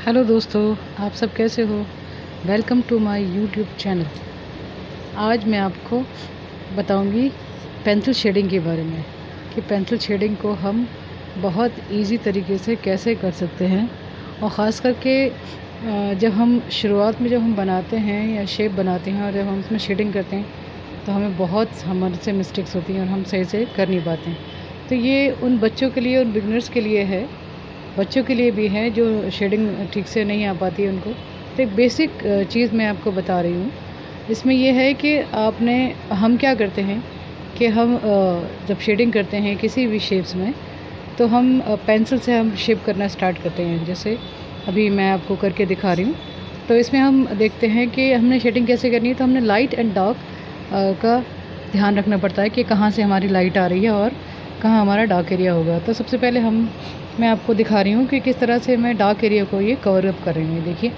Hello दोस्तों, आप सब कैसे हो। Welcome to my YouTube channel. आज मैं आपको बताऊंगी पेंसिल शेडिंग के बारे में कि पेंसिल शेडिंग को हम बहुत इजी तरीके से कैसे कर सकते हैं। और ख़ास करके जब हम शुरुआत में जब हम बनाते हैं या शेप बनाते हैं और जब हम उसमें शेडिंग करते हैं तो हमें बहुत हमारे से मिस्टेक्स होती हैं और हम सही से कर नहीं पाते हैं। तो ये उन बच्चों के लिए, उन बिगनर्स के लिए है, बच्चों के लिए भी है जो शेडिंग ठीक से नहीं आ पाती है उनको। तो एक बेसिक चीज़ मैं आपको बता रही हूँ। इसमें ये है कि हम क्या करते हैं कि हम जब शेडिंग करते हैं किसी भी शेप्स में तो हम पेंसिल से हम शेप करना स्टार्ट करते हैं। जैसे अभी मैं आपको करके दिखा रही हूँ। तो इसमें हम देखते हैं कि हमने शेडिंग कैसे करनी है। तो हमने लाइट एंड डार्क का ध्यान रखना पड़ता है कि कहाँ से हमारी लाइट आ रही है और कहाँ हमारा डार्क एरिया होगा। तो सबसे पहले मैं आपको दिखा रही हूँ कि किस तरह से मैं डार्क एरिया को ये कवर अप कर रही हूँ। देखिए,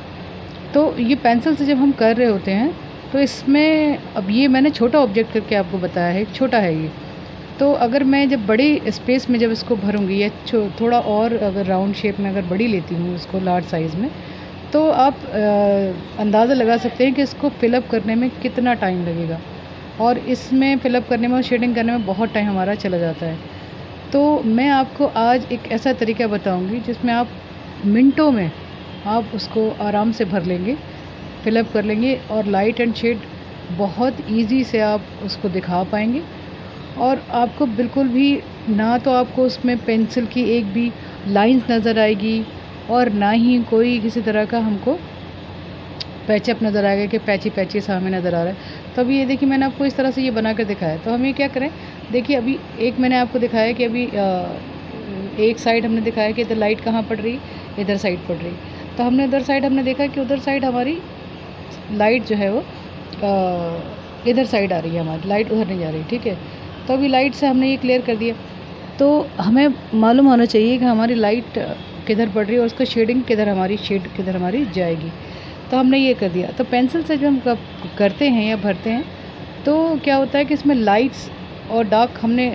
तो ये पेंसिल से जब हम कर रहे होते हैं तो इसमें अब ये मैंने छोटा ऑब्जेक्ट करके आपको बताया है, छोटा है ये। तो अगर मैं जब बड़ी स्पेस में जब इसको भरूँगी या थोड़ा और अगर राउंड शेप में अगर बड़ी लेती हूँ इसको लार्ज साइज़ में, तो आप अंदाज़ा लगा सकते हैं कि इसको फिलअप करने में कितना टाइम लगेगा। और इसमें फिलअप करने में और शेडिंग करने में बहुत टाइम हमारा चला जाता है। तो मैं आपको आज एक ऐसा तरीका बताऊंगी जिसमें आप मिनटों में आप उसको आराम से भर लेंगे, फिलअप कर लेंगे और लाइट एंड शेड बहुत इजी से आप उसको दिखा पाएंगे। और आपको बिल्कुल भी ना तो आपको उसमें पेंसिल की एक भी लाइंस नज़र आएगी और ना ही कोई किसी तरह का हमको पैचअप नज़र आएगा कि पैची पैची सा हमें नज़र आ रहा है। तो अभी ये देखिए, मैंने आपको इस तरह से ये बना कर दिखाया। तो हम ये क्या करें, देखिए अभी एक मैंने आपको दिखाया कि अभी एक साइड हमने दिखाया कि इधर लाइट कहाँ पड़ रही, इधर साइड पड़ रही। तो हमने उधर साइड हमने देखा कि उधर साइड हमारी लाइट जो है वो इधर साइड आ रही है, हमारी लाइट उधर नहीं जा रही। ठीक है, तो अभी लाइट से हमने ये क्लियर कर दिया। तो हमें मालूम होना चाहिए कि हमारी लाइट किधर पड़ रही है और उसका शेडिंग किधर, हमारी शेड किधर हमारी जाएगी। तो हमने ये कर दिया। तो पेंसिल से जब हम करते हैं या भरते हैं तो क्या होता है कि इसमें लाइट्स और डार्क हमने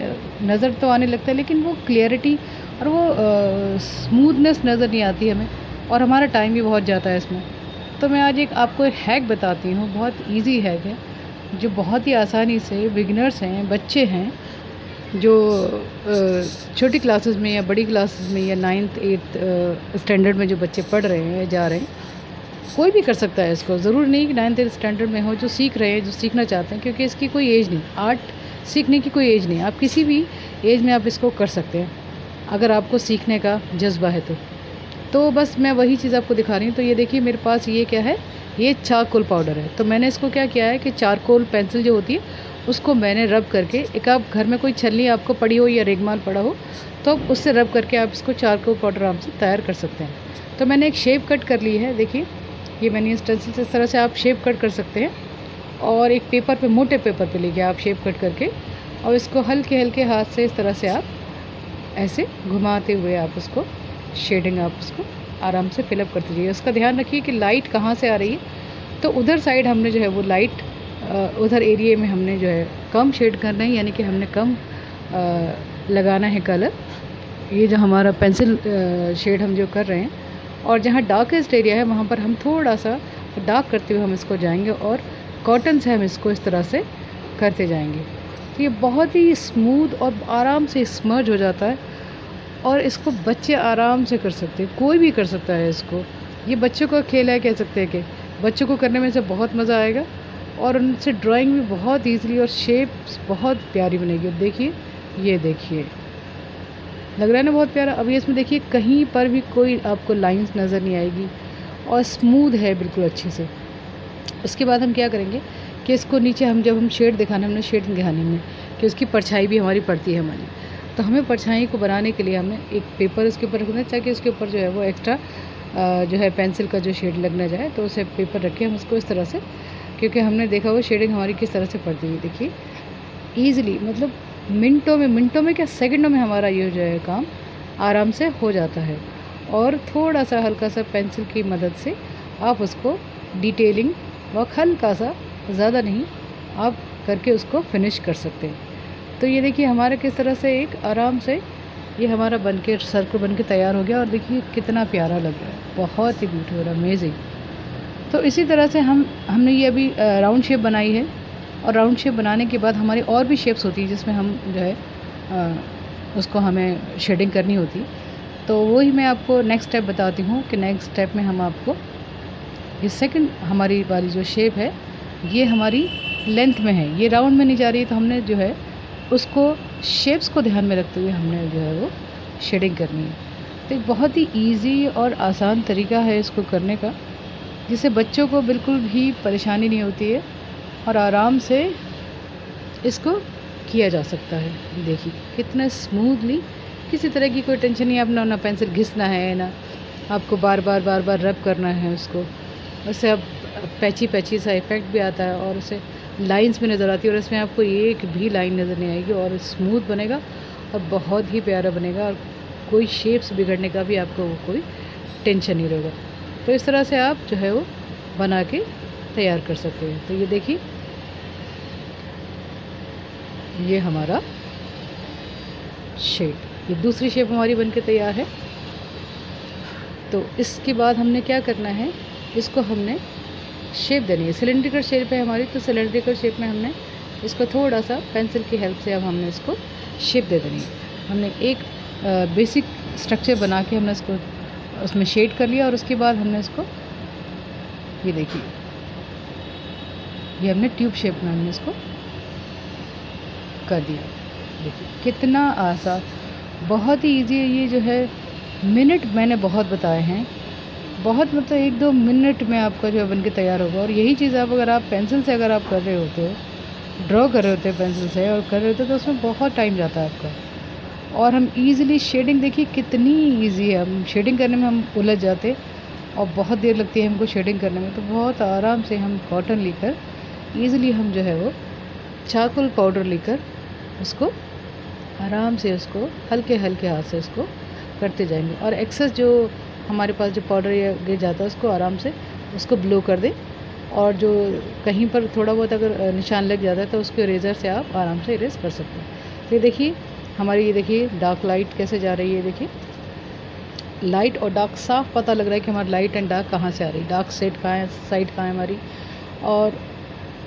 नज़र तो आने लगता है, लेकिन वो क्लियरिटी और वो स्मूथनेस नज़र नहीं आती हमें और हमारा टाइम भी बहुत जाता है इसमें। तो मैं आज आपको एक हैक बताती हूँ, बहुत इजी हैक है जो बहुत ही आसानी से बिगिनर्स हैं, बच्चे हैं जो छोटी क्लासेस में या बड़ी क्लासेस में या 9th 8th स्टैंडर्ड में जो बच्चे पढ़ रहे हैं, जा रहे हैं, कोई भी कर सकता है इसको। ज़रूरी नहीं कि 9th 8th स्टैंडर्ड में हो, जो सीख रहे हैं, जो सीखना चाहते हैं, क्योंकि इसकी कोई एज नहीं, आर्ट सीखने की कोई एज नहीं। आप किसी भी एज में आप इसको कर सकते हैं अगर आपको सीखने का जज्बा है तो बस मैं वही चीज़ आपको दिखा रही हूँ। तो ये देखिए मेरे पास ये क्या है, ये चारकोल पाउडर है। तो मैंने इसको क्या किया है कि चारकोल पेंसिल जो होती है उसको मैंने रब करके, एक आप घर में कोई छलनी आपको पड़ी हो या रेगमाल पड़ा हो तो आप उससे रब करके आप इसको चारकोल पाउडर आराम से तैयार कर सकते हैं। तो मैंने एक शेप कट कर ली है। देखिए, ये मैंने इस पेंसिल से इस तरह से आप शेप कट कर सकते हैं। और एक पेपर पे, मोटे पेपर पे लेके आप शेप कट करके और इसको हल्के हल्के हाथ से इस तरह से आप ऐसे घुमाते हुए आप उसको शेडिंग आप उसको आराम से फिलअप करते जाइए। उसका ध्यान रखिए कि लाइट कहाँ से आ रही है। तो उधर साइड हमने जो है वो लाइट, उधर एरिया में हमने जो है कम शेड करना है, यानी कि हमने कम लगाना है कलर। ये जो हमारा पेंसिल शेड हम जो कर रहे हैं, और जहाँ डार्केस्ट एरिया है वहाँ पर हम थोड़ा सा डार्क करते हुए हम इसको जाएंगे और कॉटन से हम इसको इस तरह से करते जाएंगे। तो ये बहुत ही स्मूथ और आराम से स्मर्ज हो जाता है और इसको बच्चे आराम से कर सकते हैं, कोई भी कर सकता है इसको। ये बच्चों का खेल है, कह सकते हैं कि बच्चों को करने में से बहुत मज़ा आएगा और उनसे ड्राइंग भी बहुत ईजीली और शेप्स बहुत प्यारी बनेगी। देखिए, ये देखिए, लग रहा है ना बहुत प्यारा। अभी इसमें देखिए कहीं पर भी कोई आपको लाइंस नज़र नहीं आएगी और स्मूथ है बिल्कुल अच्छे से। उसके बाद हम क्या करेंगे कि इसको नीचे जब हम शेड दिखाना, हमने शेड दिखाने में कि उसकी परछाई भी हमारी पड़ती है हमारी। तो हमें परछाई को बनाने के लिए हमें एक पेपर उसके ऊपर रखना है ताकि उसके ऊपर जो है वो एक्स्ट्रा जो है पेंसिल का जो शेड लग ना जाए। तो उसे पेपर रखें हम उसको इस तरह से, क्योंकि हमने देखा वो शेडिंग हमारी किस तरह से पड़ती है। देखिए ईज़िली, मतलब मिनटों में क्या, सेकंडों में हमारा ये जो है काम आराम से हो जाता है। और थोड़ा सा हल्का सा पेंसिल की मदद से आप उसको डिटेलिंग वर्क हल्का सा, ज़्यादा नहीं, आप करके उसको फिनिश कर सकते हैं। तो ये देखिए हमारे किस तरह से एक आराम से ये हमारा बनके सर्कल बनके तैयार हो गया और देखिए कितना प्यारा लग रहा है, बहुत ही ब्यूटीफुल, अमेजिंग। तो इसी तरह से हमने ये अभी राउंड शेप बनाई है, और राउंड शेप बनाने के बाद हमारी और भी शेप्स होती है जिसमें हम जो है उसको हमें शेडिंग करनी होती। तो वही मैं आपको नेक्स्ट स्टेप बताती हूँ कि नेक्स्ट स्टेप में हम आपको ये सेकंड हमारी वाली जो शेप है ये हमारी लेंथ में है, ये राउंड में नहीं जा रही है, तो हमने जो है उसको शेप्स को ध्यान में रखते हुए हमने जो है वो शेडिंग करनी है। तो एक बहुत ही ईजी और आसान तरीका है इसको करने का, जिससे बच्चों को बिल्कुल भी परेशानी नहीं होती है और आराम से इसको किया जा सकता है। देखिए कितना स्मूथली, किसी तरह की कोई टेंशन नहीं है, अपना ना पेंसिल घिसना है ना आपको बार बार रब करना है उसको। उससे अब पैची सा इफ़ेक्ट भी आता है और उससे लाइंस भी नज़र आती है, और इसमें आपको एक भी लाइन नज़र नहीं आएगी और स्मूथ बनेगा और बहुत ही प्यारा बनेगा, और कोई शेप्स बिगड़ने का भी आपको वो कोई टेंशन नहीं रहेगा। तो इस तरह से आप जो है वो बना के तैयार कर सकते हैं। तो ये देखिए ये हमारा शेप, ये दूसरी शेप हमारी बनके तैयार है। तो इसके बाद हमने क्या करना है, इसको हमने शेप देनी है। सिलेंड्रिकल शेप है हमारी, तो सिलेंड्रिकल शेप में हमने इसको थोड़ा सा पेंसिल की हेल्प से अब हमने इसको शेप दे देनी है। हमने एक बेसिक स्ट्रक्चर बना के हमने इसको उसमें शेड कर लिया, और उसके बाद हमने इसको ये देखिए ये हमने ट्यूब शेप में हमने इसको कर दिया। देखिए कितना आसान, बहुत ही ईजी है ये जो है। मिनट मैंने बहुत बताए हैं, बहुत मतलब 1-2 मिनट में आपका जो है बनके तैयार होगा। और यही चीज़ अगर आप पेंसिल से अगर आप कर रहे होते हो, ड्रॉ कर रहे होते हैं पेंसिल से और कर रहे होते तो उसमें बहुत टाइम जाता है आपका। और हम ईज़िली शेडिंग, देखिए कितनी ईज़ी है, हम शेडिंग करने में हम उलझ जाते और बहुत देर लगती है हमको शेडिंग करने में। तो बहुत आराम से हम कॉटन लेकर ईज़िली हम जो है वो चारकोल पाउडर लेकर उसको आराम से उसको हल्के हाथ से उसको करते जाएंगे, और एक्सेस जो हमारे पास जो पाउडर या गिर जाता है उसको आराम से उसको ब्लो कर दें। और जो कहीं पर थोड़ा बहुत अगर निशान लग जाता है तो उसको इरेज़र से आप आराम से इरेज़ कर सकते हैं। तो ये देखिए हमारी, ये देखिए डार्क लाइट कैसे जा रही है। देखिए लाइट और डार्क साफ पता लग रहा है कि हमारी लाइट एंड डार्क कहाँ से आ रही है, डार्क साइड कहाँ है हमारी, और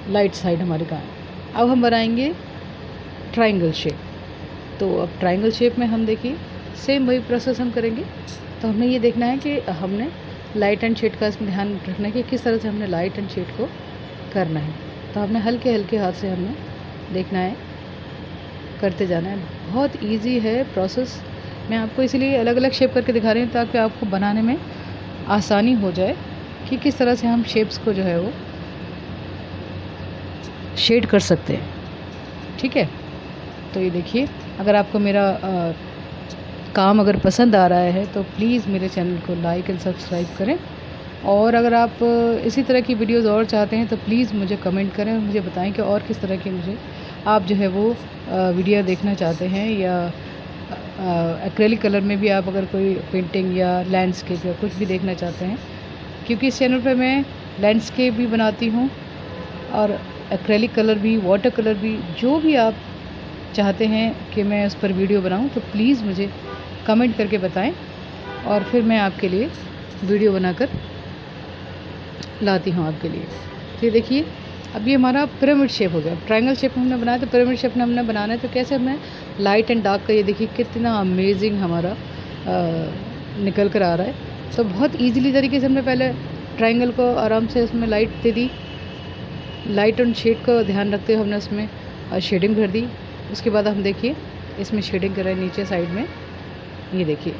लाइट साइड हमारी कहाँ है। अब हम बनाएंगे ट्रायंगल शेप। तो अब ट्रायंगल शेप में हम देखिए सेम वही प्रोसेस हम करेंगे। तो हमें ये देखना है कि हमने लाइट एंड शेड का इसमें ध्यान रखना है कि किस तरह से हमने लाइट एंड शेड को करना है। तो हमने हल्के हाथ से हमने देखना है, करते जाना है। बहुत इजी है प्रोसेस, मैं आपको इसलिए अलग अलग शेप करके दिखा रही हूँ ताकि आपको बनाने में आसानी हो जाए कि किस तरह से हम शेप्स को जो है वो शेड कर सकते हैं। ठीक है, तो ये देखिए अगर आपको मेरा काम अगर पसंद आ रहा है तो प्लीज़ मेरे चैनल को लाइक एंड सब्सक्राइब करें, और अगर आप इसी तरह की वीडियोस और चाहते हैं तो प्लीज़ मुझे कमेंट करें और मुझे बताएं कि और किस तरह की मुझे आप जो है वो वीडियो देखना चाहते हैं, या एक्रेलिक कलर में भी आप अगर कोई पेंटिंग या लैंडस्केप या कुछ भी देखना चाहते हैं, क्योंकि इस चैनल पे मैं लैंडस्केप भी बनाती हूँ और एक्रेलिक कलर भी, वाटर कलर भी, जो भी आप चाहते हैं कि मैं उस पर वीडियो बनाऊं तो प्लीज़ मुझे कमेंट करके बताएं, और फिर मैं आपके लिए वीडियो बनाकर लाती हूं आपके लिए। तो ये देखिए अब ये हमारा पिरामिड शेप हो गया। ट्रायंगल शेप हमने बनाया तो पिरामिड शेप हमने बनाना है, तो कैसे हमें लाइट एंड डार्क का ये देखिए कितना अमेजिंग हमारा निकल कर आ रहा है। तो बहुत ईजिली तरीके से हमने पहले ट्रायंगल को आराम से उसमें लाइट दे दी, लाइट एंड शेड को ध्यान रखते हुए हमने उसमें शेडिंग भर दी। उसके बाद हम देखिए इसमें शेडिंग कर रहे हैं नीचे साइड में, ये देखिए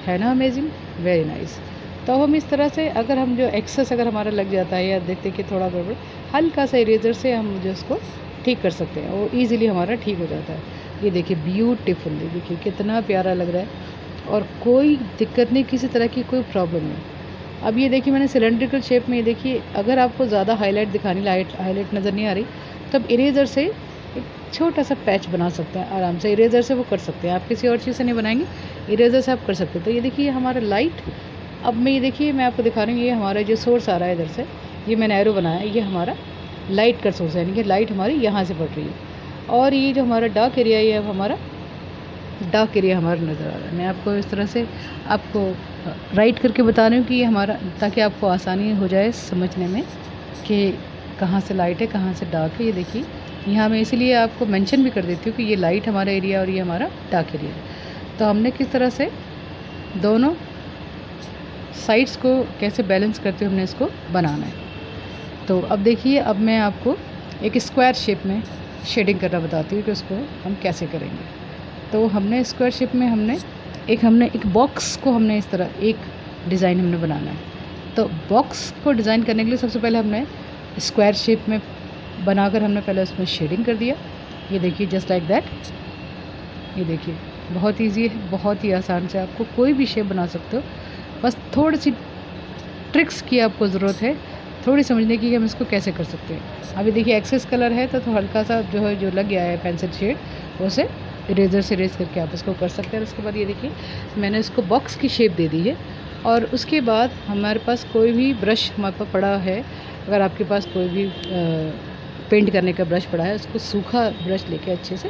है ना अमेजिंग, वेरी नाइस। तो हम इस तरह से अगर हम जो एक्सेस अगर हमारा लग जाता है या देखते कि थोड़ा गड़बड़, हल्का सा इरेजर से हम जो उसको ठीक कर सकते हैं, वो ईजिली हमारा ठीक हो जाता है। ये देखिए ब्यूटीफुली, देखिए कितना प्यारा लग रहा है और कोई दिक्कत नहीं, किसी तरह की कोई प्रॉब्लम नहीं। अब ये देखिए मैंने सिलेंड्रिकल शेप में, ये देखिए अगर आपको ज़्यादा हाईलाइट दिखानी, हाईलाइट नज़र नहीं आ रही, तो अब इरेज़र से एक छोटा सा पैच बना सकते हैं आराम से, इरेज़र से वो कर सकते हैं। आप किसी और चीज़ से नहीं बनाएंगे, इरेज़र से आप कर सकते हैं। तो ये देखिए हमारा लाइट, अब मैं ये देखिए मैं आपको दिखा रही हूँ, ये हमारा जो सोर्स आ रहा है इधर से, ये मैंने एरो बनाया है, ये हमारा लाइट का सोर्स है, यानी कि लाइट हमारी यहाँ से पड़ रही है। और ये जो हमारा डार्क एरिया है, ये अब हमारा डार्क एरिया हमारा नज़र आ रहा है। मैं आपको इस तरह से आपको राइट करके बता रही हूँ कि ये हमारा, ताकि आपको आसानी हो जाए समझने में कि कहाँ से लाइट है कहाँ से डार्क है। ये देखिए, यहाँ मैं इसीलिए आपको मेंशन भी कर देती हूँ कि ये लाइट हमारा एरिया और ये हमारा डार्क एरिया है। तो हमने किस तरह से दोनों साइड्स को कैसे बैलेंस करते हुए हमने इसको बनाना है। तो अब देखिए, अब मैं आपको एक स्क्वायर शेप में शेडिंग करना बताती हूँ कि उसको हम कैसे करेंगे। तो हमने स्क्वायर शेप में हमने एक बॉक्स को हमने इस तरह एक डिज़ाइन हमने बनाना है। तो बॉक्स को डिज़ाइन करने के लिए सबसे पहले हमने स्क्वायर शेप में बनाकर हमने पहले उसमें शेडिंग कर दिया। ये देखिए, जस्ट लाइक दैट। ये देखिए, बहुत ईजी है, बहुत ही आसान से आपको कोई भी शेप बना सकते हो। बस थोड़ी सी ट्रिक्स की आपको ज़रूरत है, थोड़ी समझने की कि हम इसको कैसे कर सकते हैं। अभी देखिए, एक्सेस कलर है तो हल्का सा जो है जो लग गया है पेंसिल शेड, उसे इरेज़र से इरेज़ करके आप इसको कर सकते हैं। उसके बाद ये देखिए, मैंने इसको बॉक्स की शेप दे दी है। और उसके बाद हमारे पास कोई भी ब्रश हमारे पास पड़ा है, अगर आपके पास कोई भी पेंट करने का ब्रश पड़ा है, उसको सूखा ब्रश लेके अच्छे से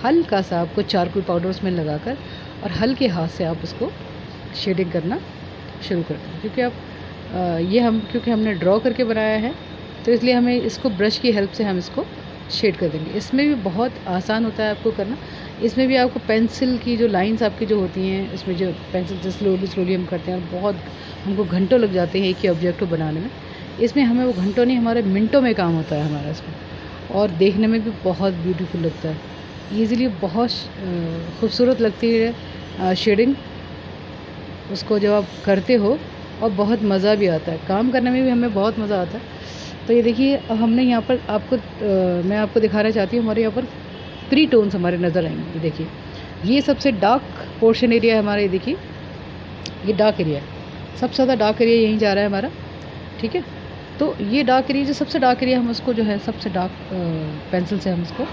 हल्का सा आपको चारकोल पाउडर उसमें लगाकर और हल्के हाथ से आप उसको शेडिंग करना शुरू कर दें। क्योंकि क्योंकि हमने ड्रॉ करके बनाया है, तो इसलिए हमें इसको ब्रश की हेल्प से हम इसको शेड कर देंगे। इसमें भी बहुत आसान होता है आपको करना। इसमें भी आपको पेंसिल की जो लाइंस आपकी जो होती हैं, इसमें जो पेंसिल से स्लोली हम करते हैं और बहुत हमको घंटों लग जाते हैं एक ही ऑब्जेक्ट को बनाने में। इसमें हमें वो घंटों नहीं, हमारे मिनटों में काम होता है हमारा इसमें, और देखने में भी बहुत ब्यूटीफुल लगता है। ईज़िली बहुत खूबसूरत लगती है शेडिंग, उसको जब आप करते हो, और बहुत मज़ा भी आता है, काम करने में भी हमें बहुत मज़ा आता है। तो ये देखिए, अब हमने यहाँ पर मैं आपको दिखाना चाहती हूँ, हमारे यहाँ पर 3 टोन्स हमारे नज़र आएंगे। ये देखिए, ये सबसे डार्क पोर्शन एरिया है हमारा। ये देखिए, ये डार्क एरिया है, सबसे ज़्यादा डार्क एरिया यहीं जा रहा है हमारा, ठीक है। तो ये डार्क एरिया, जो सबसे डार्क एरिया, हम उसको जो है सबसे डार्क पेंसिल से हम इसको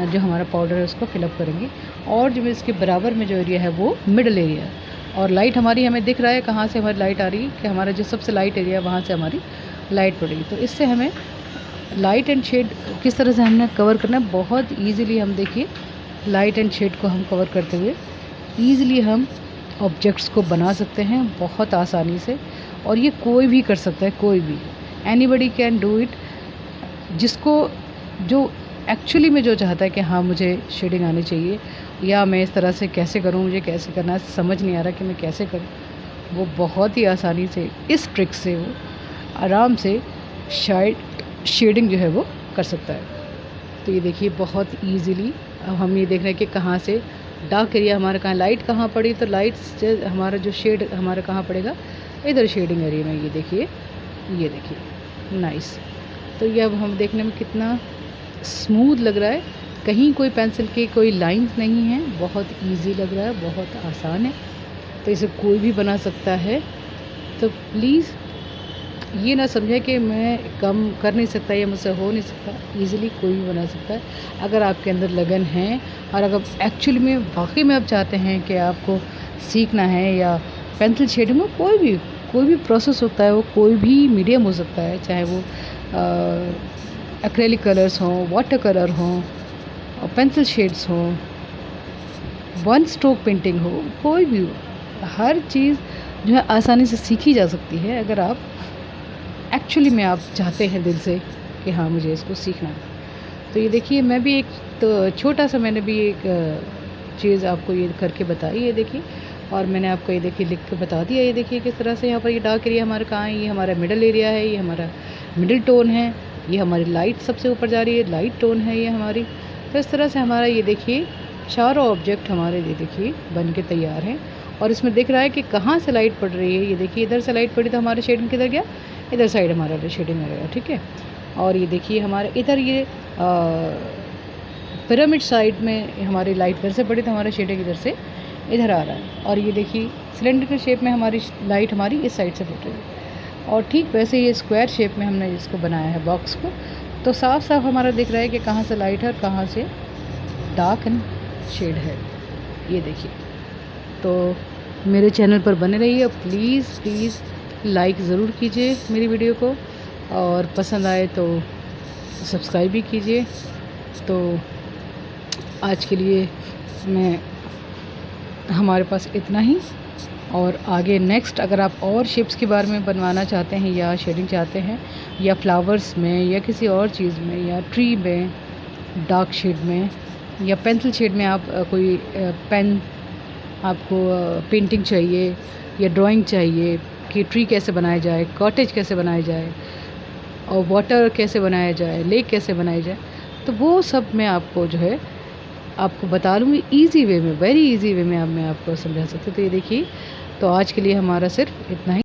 जो हमारा पाउडर है उसको फिलअप करेंगे। और जो इसके बराबर में जो एरिया है वो मिडल एरिया है। और लाइट हमारी हमें दिख रहा है कहाँ से हमारी लाइट आ रही है, कि हमारा जो सबसे लाइट एरिया है वहाँ से हमारी लाइट पड़ेगी। तो इससे हमें लाइट एंड शेड किस तरह से हमने कवर करना है, बहुत ईजीली हम देखिए लाइट एंड शेड को हम कवर करते हुए ईज़िली हम ऑब्जेक्ट्स को बना सकते हैं बहुत आसानी से। और ये कोई भी कर सकता है, कोई भी, एनीबडी कैन डू इट। जिसको जो एक्चुअली में जो चाहता है कि हाँ मुझे शेडिंग आनी चाहिए, या मैं इस तरह से कैसे करूँ, मुझे कैसे करना है, समझ नहीं आ रहा कि मैं कैसे करूँ, वो बहुत ही आसानी से इस ट्रिक से वो आराम से शेडिंग जो है वो कर सकता है। तो ये देखिए, बहुत ईजीली अब हम ये देख रहे हैं कि कहाँ से डार्क एरिया हमारा, कहाँ लाइट कहाँ पड़ी, तो लाइट से हमारा जो शेड हमारा कहाँ पड़ेगा, इधर शेडिंग एरिया में। ये देखिए नाइस। तो ये अब हम देखने में कितना स्मूथ लग रहा है, कहीं कोई पेंसिल के कोई लाइंस नहीं है, बहुत इजी लग रहा है, बहुत आसान है। तो इसे कोई भी बना सकता है। तो प्लीज़ ये ना समझें कि मैं कम कर नहीं सकता या मुझसे हो नहीं सकता, ईज़िली कोई भी बना सकता है अगर आपके अंदर लगन है। और अगर एक्चुअली में वाकई में आप चाहते हैं कि आपको सीखना है, या पेंसिल शेडिंग में कोई भी प्रोसेस होता है, वो कोई भी मीडियम हो सकता है, चाहे वो एक्रेलिक कलर्स हों, वाटर कलर हों, और पेंसिल शेड्स हों, वन स्ट्रोक पेंटिंग हो, कोई भी हो, हर चीज़ जो है आसानी से सीखी जा सकती है अगर आप एक्चुअली में आप चाहते हैं दिल से कि हाँ मुझे इसको सीखना है। तो ये देखिए, मैं भी मैंने भी एक चीज़ आपको ये करके बताई। ये देखिए, और मैंने आपको ये देखिए लिख के बता दिया। ये देखिए किस तरह से यहाँ पर ये डार्क एरिया हमारा कहाँ है, ये हमारा मिडल एरिया है, ये हमारा मिडिल टोन है, ये हमारी लाइट सबसे ऊपर जा रही है, लाइट टोन है ये हमारी। तो इस तरह से हमारा ये देखिए चारों ऑब्जेक्ट हमारे ये देखिए बन के तैयार हैं। और इसमें दिख रहा है कि कहाँ से लाइट पड़ रही है। ये देखिए, इधर से लाइट पड़ी तो हमारा शेडिंग किधर गया, इधर साइड हमारा शेडिंग आ गया, ठीक है। और ये देखिए हमारे इधर ये पिरामिड साइड में हमारी लाइट इधर से पड़ी तो हमारा शेडिंग इधर से इधर आ रहा है। और ये देखिए सिलेंडर शेप में हमारी लाइट हमारी इस साइड से पड़ रही है। और ठीक वैसे ये स्क्वायर शेप में हमने इसको बनाया है बॉक्स को, तो साफ साफ हमारा दिख रहा है कि कहाँ से लाइट है और कहाँ से डार्क एंड शेड है। ये देखिए, तो मेरे चैनल पर बने रहिए, प्लीज़ लाइक ज़रूर कीजिए मेरी वीडियो को, और पसंद आए तो सब्सक्राइब भी कीजिए। तो आज के लिए मैं हमारे पास इतना ही, और आगे नेक्स्ट अगर आप और शेप्स के बारे में बनवाना चाहते हैं या शेडिंग चाहते हैं, या फ्लावर्स में या किसी और चीज़ में, या ट्री में डार्क शेड में, या पेंसिल शेड में, आप कोई पेन आपको पेंटिंग चाहिए या ड्राइंग चाहिए कि ट्री कैसे बनाया जाए, कॉटेज कैसे बनाया जाए, और वाटर कैसे बनाया जाए, लेक कैसे बनाई जाए, तो वो सब मैं आपको जो है आपको बता लूँगी ईज़ी वे में, वेरी ईज़ी वे में। अब मैं आपको समझा सकती हूँ। तो ये देखिए, तो आज के लिए हमारा सिर्फ इतना ही।